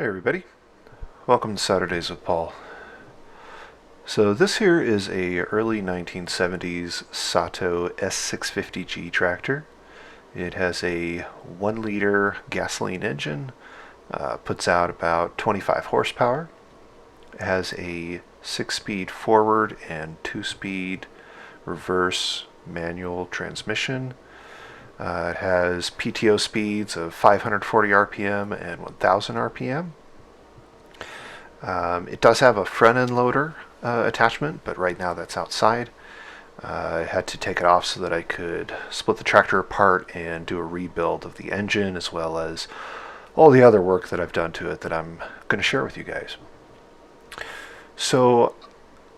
Hey everybody, welcome to Saturdays with Paul. So this here is a early 1970s Satoh S650G tractor. It has a 1 liter gasoline engine, puts out about 25 horsepower. It has a 6-speed forward and 2-speed reverse manual transmission. It has PTO speeds of 540 RPM and 1000 RPM. It does have a front end loader attachment, but right now that's outside. I had to take it off so that I could split the tractor apart and do a rebuild of the engine, as well as all the other work that I've done to it that I'm going to share with you guys. So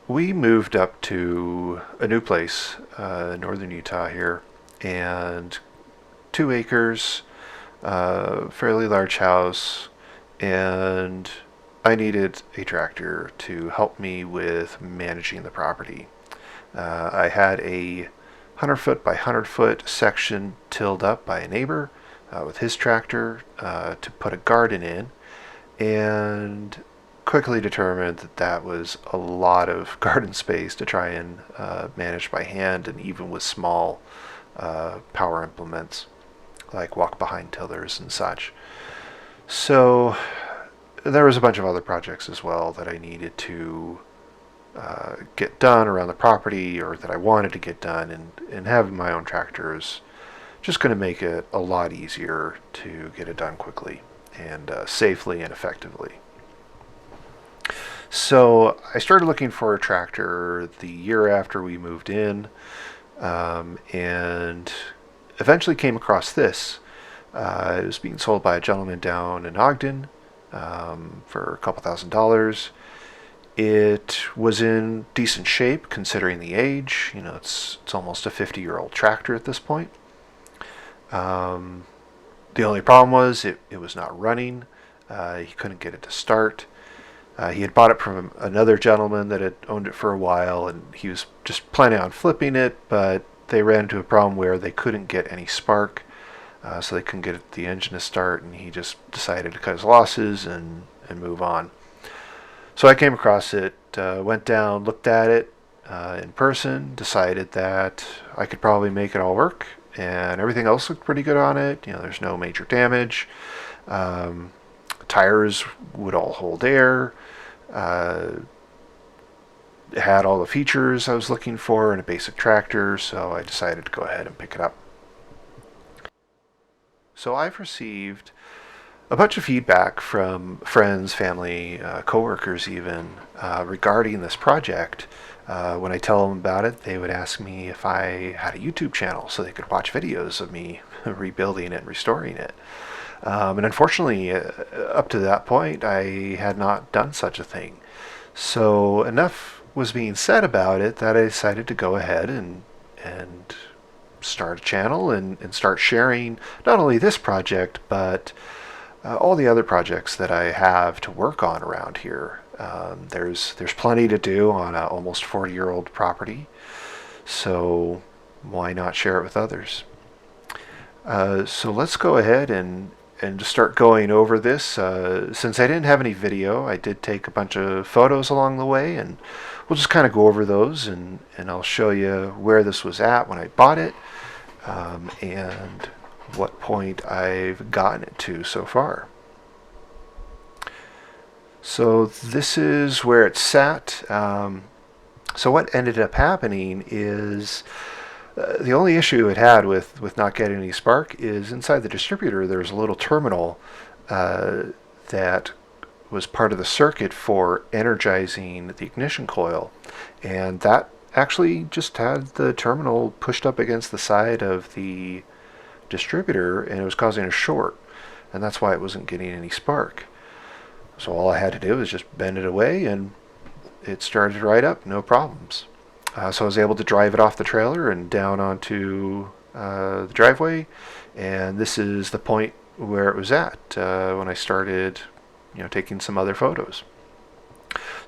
we moved up to a new place, northern Utah here, and 2 acres, fairly large house, and I needed a tractor to help me with managing the property. I had a 100-foot by 100-foot section tilled up by a neighbor with his tractor to put a garden in, and quickly determined that that was a lot of garden space to try and manage by hand, and even with small power implements like walk-behind tillers and such. So there was a bunch of other projects as well that I needed to get done around the property, or that I wanted to get done, and having my own tractor is just going to make it a lot easier to get it done quickly and safely and effectively. So I started looking for a tractor the year after we moved in, and eventually came across this. It was being sold by a gentleman down in Ogden for a couple $1,000s. It was in decent shape considering the age. You know, it's almost a 50-year-old tractor at this point. The only problem was it was not running. He couldn't get it to start. He had bought it from another gentleman that had owned it for a while, and he was just planning on flipping it, but they ran into a problem where they couldn't get any spark, so they couldn't get the engine to start, and he just decided to cut his losses and move on. So I came across it, went down, looked at it in person, decided that I could probably make it all work, and everything else looked pretty good on it. You know, there's no major damage. Tires would all hold air. It had all the features I was looking for in a basic tractor, so I decided to go ahead and pick it up. So I've received a bunch of feedback from friends, family, coworkers even, regarding this project. When I tell them about it, they would ask me if I had a YouTube channel so they could watch videos of me rebuilding it and restoring it. And unfortunately, up to that point, I had not done such a thing. So enough was being said about it that I decided to go ahead and start a channel and start sharing not only this project, but all the other projects that I have to work on around here. There's plenty to do on an almost 40-year-old property, so why not share it with others? So let's go ahead and just start going over this. Since I didn't have any video, I did take a bunch of photos along the way, and we'll just kind of go over those, and I'll show you where this was at when I bought it, and what point I've gotten it to so far. So this is where it's sat. So what ended up happening is the only issue it had with not getting any spark is inside the distributor there's a little terminal that was part of the circuit for energizing the ignition coil, and that actually just had the terminal pushed up against the side of the distributor, and it was causing a short, and that's why it wasn't getting any spark. So all I had to do was just bend it away, and it started right up, no problems. So I was able to drive it off the trailer and down onto the driveway, and this is the point where it was at when I started, taking some other photos.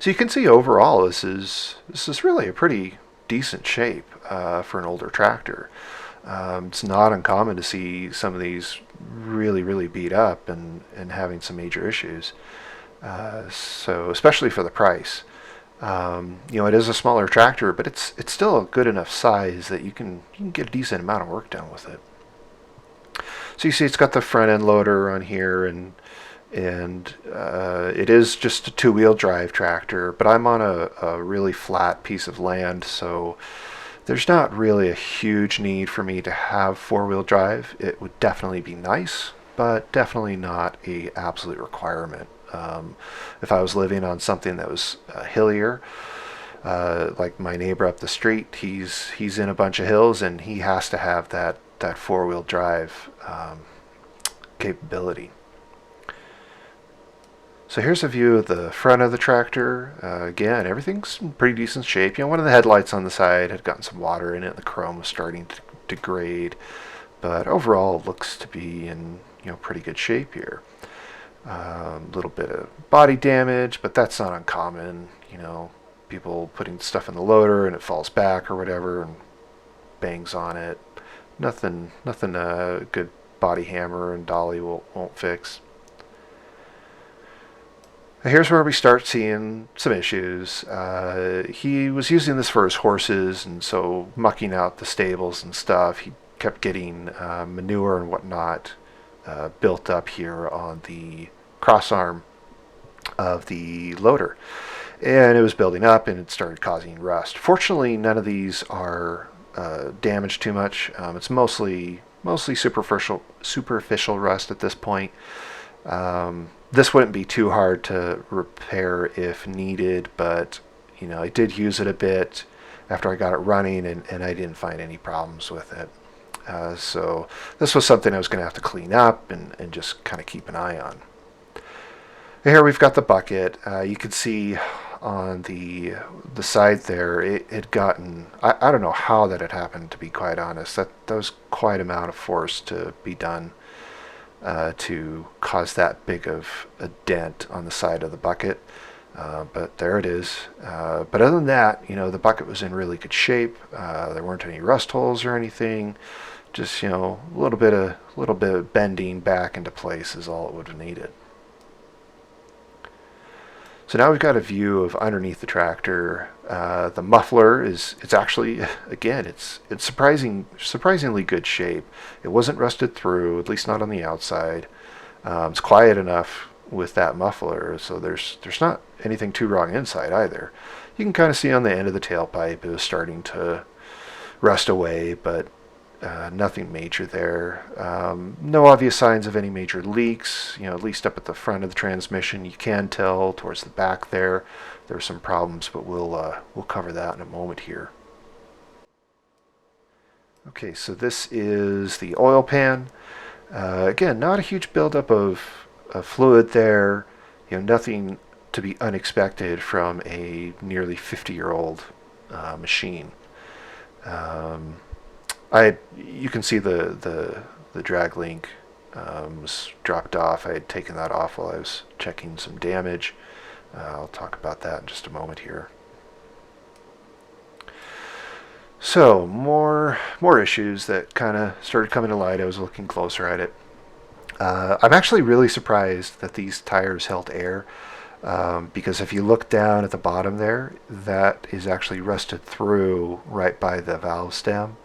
So you can see overall this is really a pretty decent shape for an older tractor. It's not uncommon to see some of these really beat up and having some major issues. So especially for the price. It is a smaller tractor, but it's still a good enough size that you can get a decent amount of work done with it. So you see, it's got the front end loader on here, and it is just a two-wheel drive tractor. But I'm on a really flat piece of land, so there's not really a huge need for me to have four-wheel drive. It would definitely be nice, but definitely not a absolute requirement. If I was living on something that was hillier, like my neighbor up the street, he's in a bunch of hills and he has to have that four-wheel drive capability. So here's a view of the front of the tractor. Again, everything's in pretty decent shape. One of the headlights on the side had gotten some water in it, and the chrome was starting to degrade, but overall it looks to be in pretty good shape here. A little bit of body damage, but that's not uncommon. People putting stuff in the loader and it falls back or whatever and bangs on it. Nothing a good body hammer and dolly won't fix. Here's where we start seeing some issues. He was using this for his horses, and so mucking out the stables and stuff, he kept getting manure and whatnot built up here on the crossarm of the loader. And it was building up and it started causing rust. Fortunately, none of these are damaged too much. It's mostly superficial rust at this point. This wouldn't be too hard to repair if needed, but I did use it a bit after I got it running, and I didn't find any problems with it. So this was something I was going to have to clean up and just kind of keep an eye on. Here we've got the bucket. You can see on the side there, it had gotten, I don't know how that had happened, to be quite honest. That was quite an amount of force to be done to cause that big of a dent on the side of the bucket. But there it is. But other than that, the bucket was in really good shape. There weren't any rust holes or anything. Just a little bit of bending back into place is all it would have needed. So now we've got a view of underneath the tractor. The muffler it's actually, again, it's surprisingly good shape. It wasn't rusted through, at least not on the outside. It's quiet enough with that muffler, so there's not anything too wrong inside either. You can kind of see on the end of the tailpipe it was starting to rust away, but nothing major there. No obvious signs of any major leaks. At least up at the front of the transmission, you can tell towards the back there are some problems, but we'll cover that in a moment here. Okay, so this is the oil pan. Again, not a huge buildup of fluid there. Nothing to be unexpected from a nearly 50-year-old machine. You can see the drag link was dropped off. I had taken that off while I was checking some damage. I'll talk about that in just a moment here. So more issues that kind of started coming to light. I was looking closer at it. I'm actually really surprised that these tires held air, because if you look down at the bottom there, that is actually rusted through right by the valve stem.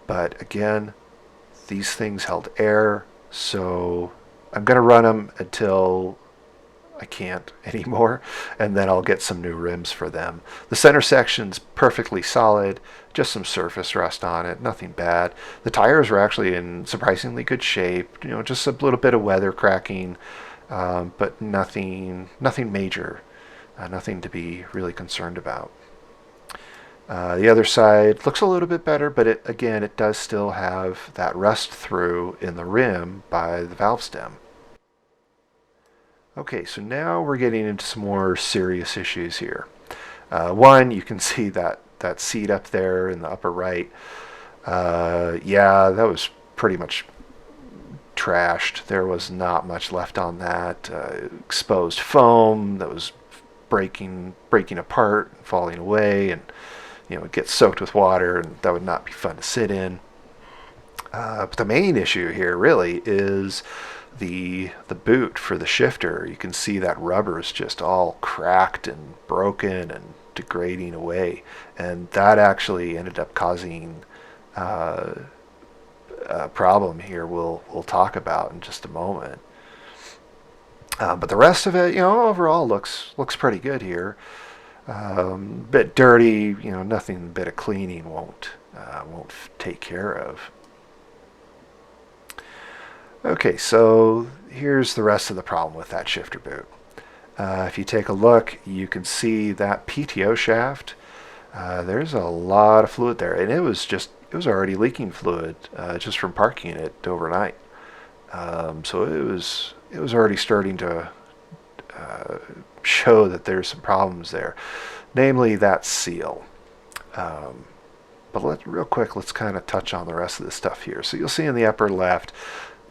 But again, these things held air, so I'm going to run them until I can't anymore, and then I'll get some new rims for them. The center section's perfectly solid, just some surface rust on it, nothing bad. The tires were actually in surprisingly good shape, just a little bit of weather cracking, but nothing major, nothing to be really concerned about. The other side looks a little bit better, but it does still have that rust through in the rim by the valve stem. Okay, so now we're getting into some more serious issues here. One, you can see that seat up there in the upper right. Yeah, that was pretty much trashed. There was not much left on that. Exposed foam that was breaking apart, falling away, and it gets soaked with water, and that would not be fun to sit in. But the main issue here really is the boot for the shifter. You can see that rubber is just all cracked and broken and degrading away, and that actually ended up causing uh, a problem here we'll talk about in just a moment. But the rest of it, overall looks pretty good here. Bit dirty, nothing a bit of cleaning won't take care of. Okay, so here's the rest of the problem with that shifter boot. If you take a look, you can see that PTO shaft. There's a lot of fluid there, and it was already leaking fluid just from parking it overnight. So it was already starting to show that there's some problems there, namely that seal. But real quick, let's kind of touch on the rest of the stuff here. So you'll see in the upper left,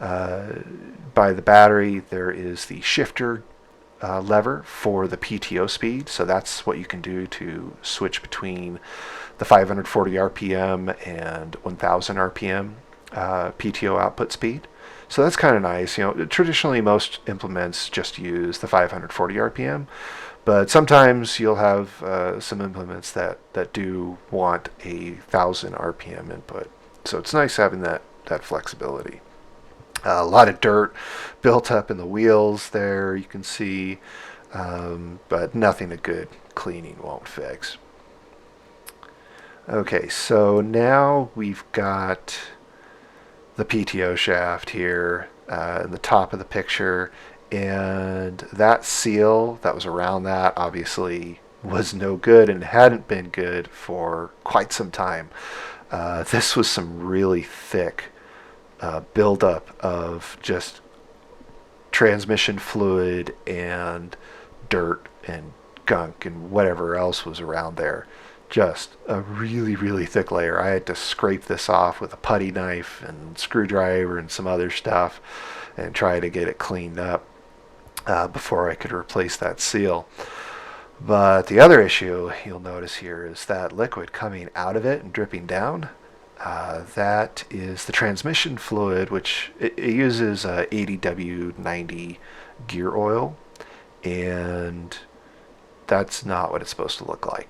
by the battery, there is the shifter lever for the PTO speed. So that's what you can do to switch between the 540 RPM and 1000 RPM PTO output speed. So that's kind of nice. Traditionally most implements just use the 540 RPM, but sometimes you'll have some implements that do want a 1000 RPM input. So it's nice having that flexibility. A lot of dirt built up in the wheels there, you can see, but nothing a good cleaning won't fix. Okay, so now we've got the PTO shaft here in the top of the picture, and that seal that was around that obviously was no good and hadn't been good for quite some time. This was some really thick buildup of just transmission fluid and dirt and gunk and whatever else was around there. Just a really, really thick layer. I had to scrape this off with a putty knife and screwdriver and some other stuff and try to get it cleaned up before I could replace that seal. But the other issue you'll notice here is that liquid coming out of it and dripping down. That is the transmission fluid, which it uses 80W90 gear oil, and that's not what it's supposed to look like.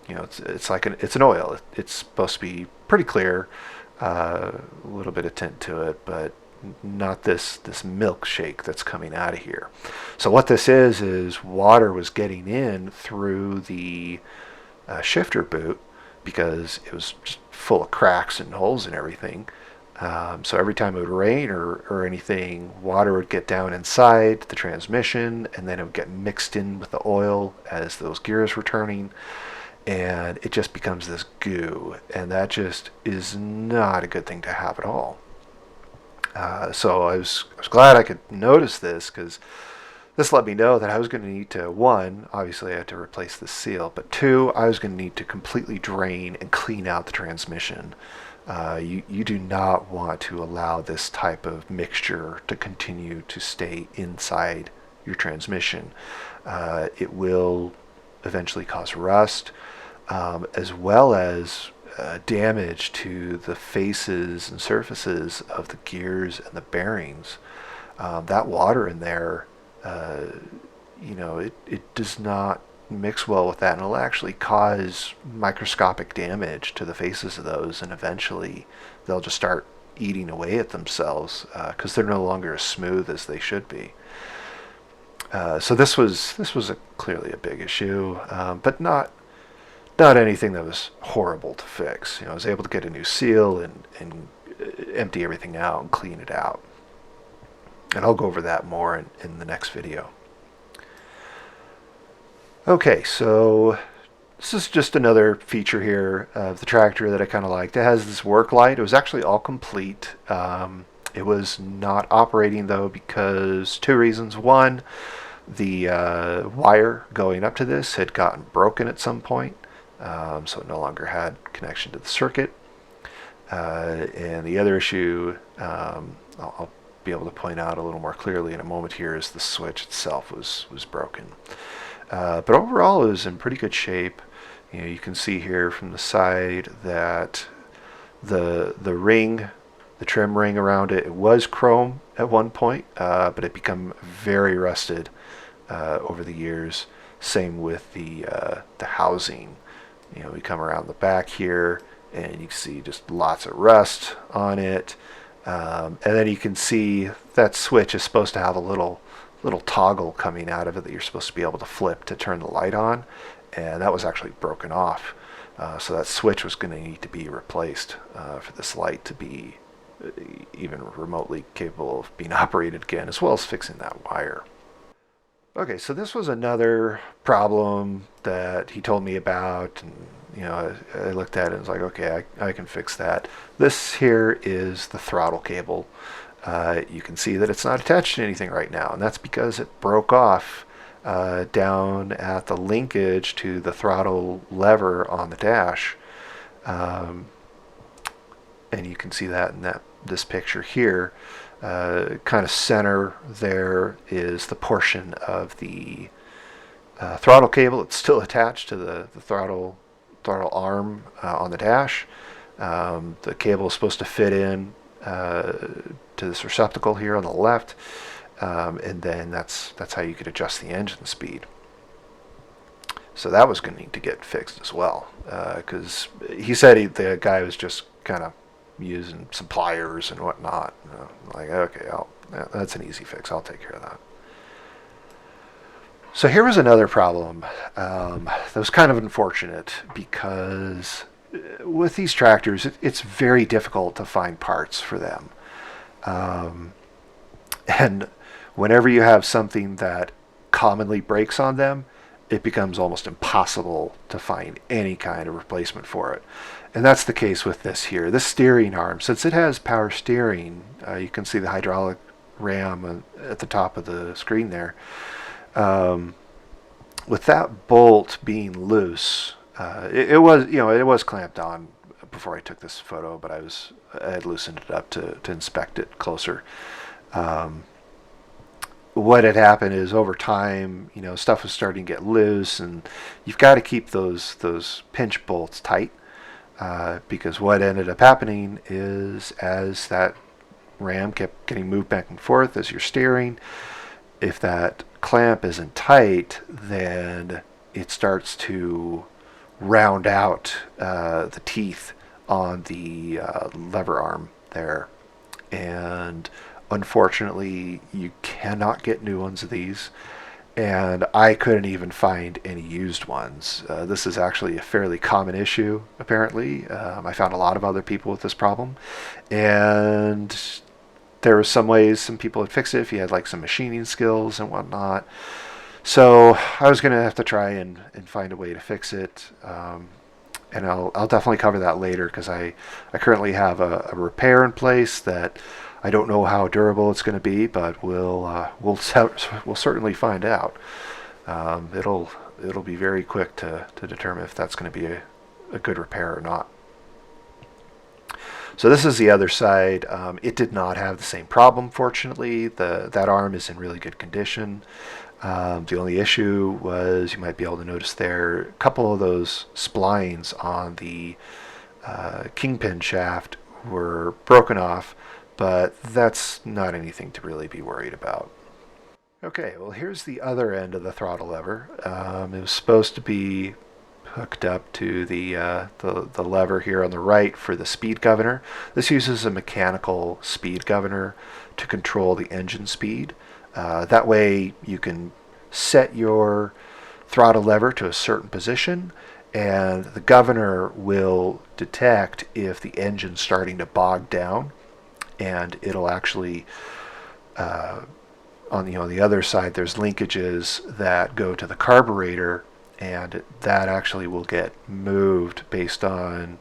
It's like it's an oil. It's supposed to be pretty clear, a little bit of tint to it, but not this milkshake that's coming out of here. So what this is water was getting in through the shifter boot because it was just full of cracks and holes and everything. So every time it would rain or anything, water would get down inside the transmission, and then it would get mixed in with the oil as those gears were turning, and it just becomes this goo, and that just is not a good thing to have at all. So I was glad I could notice this, because this let me know that I was going to need to, one, obviously I had to replace the seal, but two, I was going to need to completely drain and clean out the transmission. You do not want to allow this type of mixture to continue to stay inside your transmission. It will eventually cause rust, as well as damage to the faces and surfaces of the gears and the bearings. That water in there, it does not mix well with that, and it'll actually cause microscopic damage to the faces of those, and eventually they'll just start eating away at themselves because they're no longer as smooth as they should be. So this was clearly a big issue, but not anything that was horrible to fix. I was able to get a new seal and empty everything out and clean it out. And I'll go over that more in the next video. Okay, so this is just another feature here of the tractor that I kind of liked. It has this work light. It was actually all complete. It was not operating though because two reasons. One, the wire going up to this had gotten broken at some point, so it no longer had connection to the circuit. And the other issue, I'll be able to point out a little more clearly in a moment here, is the switch itself was broken. But overall it was in pretty good shape. You can see here from the side that the ring, the trim ring around it. It was chrome at one point, but it become very rusted over the years. Same with the housing. You know, we come around the back here, and you can see just lots of rust on it. And then you can see that switch is supposed to have a little toggle coming out of it that you're supposed to be able to flip to turn the light on, and that was actually broken off. So that switch was going to need to be replaced for this light to be even remotely capable of being operated again, as well as fixing that wire. Okay, so this was another problem that he told me about, and you know, I looked at it and was like, okay, I can fix that. This here is the throttle cable. You can see that it's not attached to anything right now, and that's because it broke off down at the linkage to the throttle lever on the dash. And you can see that in this picture here. Kind of center there is the portion of the throttle cable. It's still attached to the throttle arm on the dash. The cable is supposed to fit in to this receptacle here on the left, and then that's how you could adjust the engine speed. So that was going to need to get fixed as well, because he said the guy was just kind of using some pliers and whatnot. Like, okay, that's an easy fix. I'll take care of that. So here was another problem that was kind of unfortunate, because with these tractors, it's very difficult to find parts for them. And whenever you have something that commonly breaks on them, it becomes almost impossible to find any kind of replacement for it. And that's the case with this here. This steering arm, since it has power steering, you can see the hydraulic ram at the top of the screen there. With that bolt being loose, it was clamped on before I took this photo, but I had loosened it up to inspect it closer. What had happened is, over time, stuff was starting to get loose, and you've got to keep those pinch bolts tight, because what ended up happening is, as that ram kept getting moved back and forth as you're steering, if that clamp isn't tight, then it starts to round out the teeth on the lever arm there, and unfortunately you cannot get new ones of these, and I couldn't even find any used ones. This is actually a fairly common issue, apparently. I found a lot of other people with this problem, and there were some ways some people had fixed it if you had like some machining skills and whatnot. So I was going to have to try and find a way to fix it, and I'll definitely cover that later, because I currently have a repair in place that I don't know how durable it's going to be, but we'll certainly find out. It'll be very quick to determine if that's going to be a good repair or not. So this is the other side. It did not have the same problem, fortunately. That arm is in really good condition. The only issue was, you might be able to notice there, a couple of those splines on the kingpin shaft were broken off, but that's not anything to really be worried about. Okay, well, here's the other end of the throttle lever. It was supposed to be hooked up to the lever here on the right for the speed governor. This uses a mechanical speed governor to control the engine speed. That way you can set your throttle lever to a certain position, and the governor will detect if the engine's starting to bog down, and it'll actually on the other side, there's linkages that go to the carburetor, and that actually will get moved based on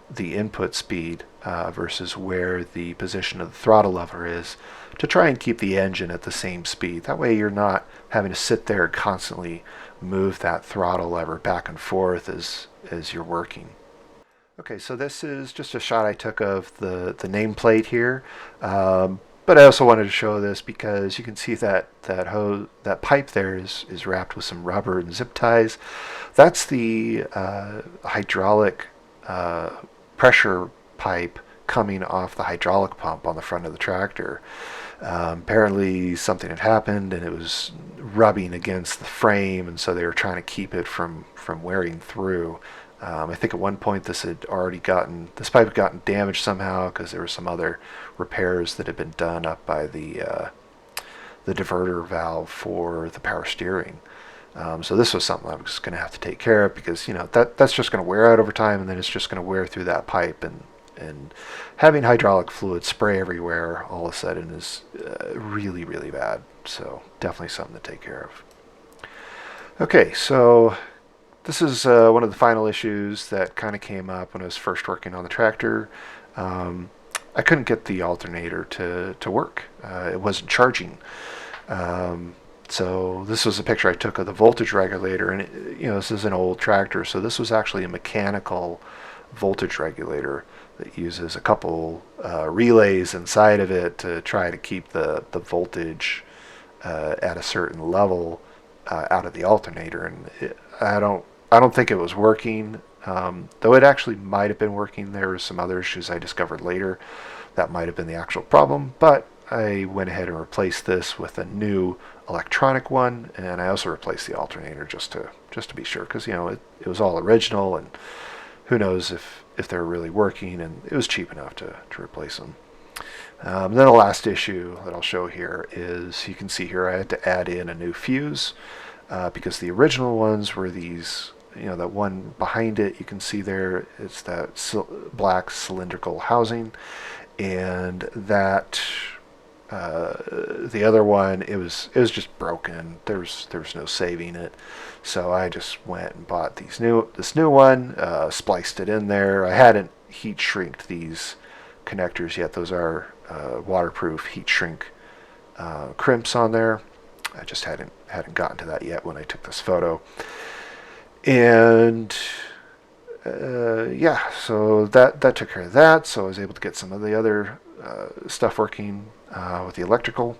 the input speed versus where the position of the throttle lever is, to try and keep the engine at the same speed. That way you're not having to sit there and constantly move that throttle lever back and forth as you're working. Okay, so this is just a shot I took of the nameplate here, but I also wanted to show this because you can see that pipe there is wrapped with some rubber and zip ties. That's the hydraulic pressure pipe coming off the hydraulic pump on the front of the tractor. Apparently something had happened and it was rubbing against the frame, and so they were trying to keep it from wearing through. I think at one point this pipe had gotten damaged somehow because there were some other repairs that had been done up by the diverter valve for the power steering. So this was something I was going to have to take care of, because that's just going to wear out over time, and then it's just going to wear through that pipe, and having hydraulic fluid spray everywhere all of a sudden is really, really bad. So definitely something to take care of. Okay, so this is one of the final issues that kind of came up when I was first working on the tractor. I couldn't get the alternator to work. It wasn't charging. So this was a picture I took of the voltage regulator, and this is an old tractor, so this was actually a mechanical voltage regulator that uses a couple relays inside of it to try to keep the voltage at a certain level out of the alternator. And I don't think it was working, though it actually might have been working. There were some other issues I discovered later that might have been the actual problem, but I went ahead and replaced this with a new electronic one, and I also replaced the alternator just to be sure, because it was all original, and who knows if they're really working, and it was cheap enough to replace them. Then the last issue that I'll show here is, you can see here I had to add in a new fuse, because the original ones were these, that one behind it, you can see there, it's that black cylindrical housing, and that the other one, it was just broken. There was no saving it, so I just went and bought this new one, spliced it in there. I hadn't heat shrinked these connectors yet. Those are waterproof heat shrink crimps on there. I just hadn't gotten to that yet when I took this photo. And yeah, so that took care of that. So I was able to get some of the other stuff working with the electrical,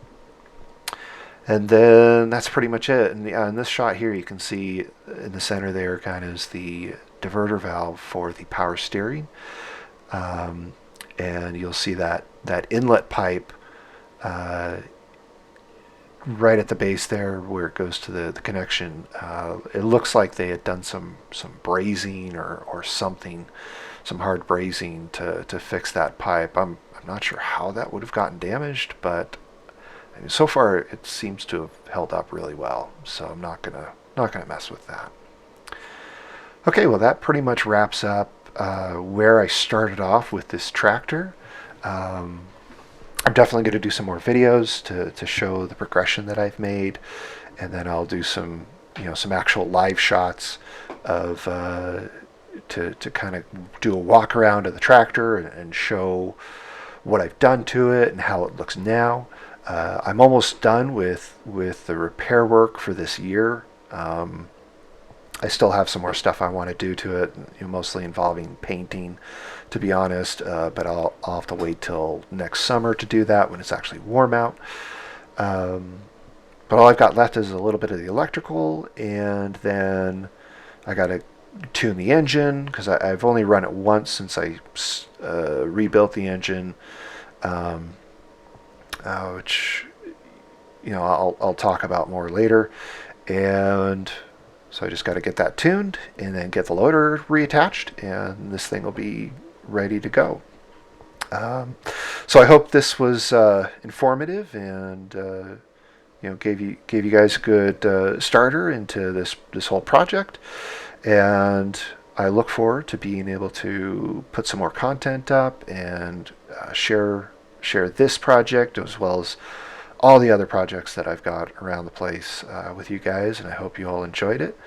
and then that's pretty much it. And in this shot here, you can see in the center there kind of is the diverter valve for the power steering, and you'll see that inlet pipe right at the base there where it goes to the connection. It looks like they had done some brazing or something, some hard brazing to fix that pipe. I'm not sure how that would have gotten damaged, but I mean, so far it seems to have held up really well, so I'm not gonna mess with that. Okay, well, that pretty much wraps up where I started off with this tractor. I'm definitely going to do some more videos to show the progression that I've made, and then I'll do some actual live shots of to kind of do a walk around of the tractor and show what I've done to it and how it looks now. I'm almost done with the repair work for this year. I still have some more stuff I want to do to it, mostly involving painting, to be honest, but I'll have to wait till next summer to do that when it's actually warm out. But all I've got left is a little bit of the electrical, and then I got to tune the engine, because I've only run it once since I rebuilt the engine, which I'll talk about more later. And so I just got to get that tuned and then get the loader reattached, and this thing will be ready to go. So I hope this was informative and gave you guys a good starter into this whole project. And I look forward to being able to put some more content up and share this project as well as all the other projects that I've got around the place with you guys, and I hope you all enjoyed it.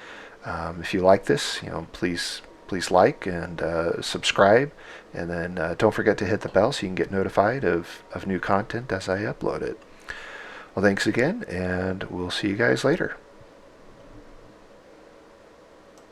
If you like this, please like and subscribe, and then don't forget to hit the bell so you can get notified of new content as I upload it. Well, thanks again, and we'll see you guys later.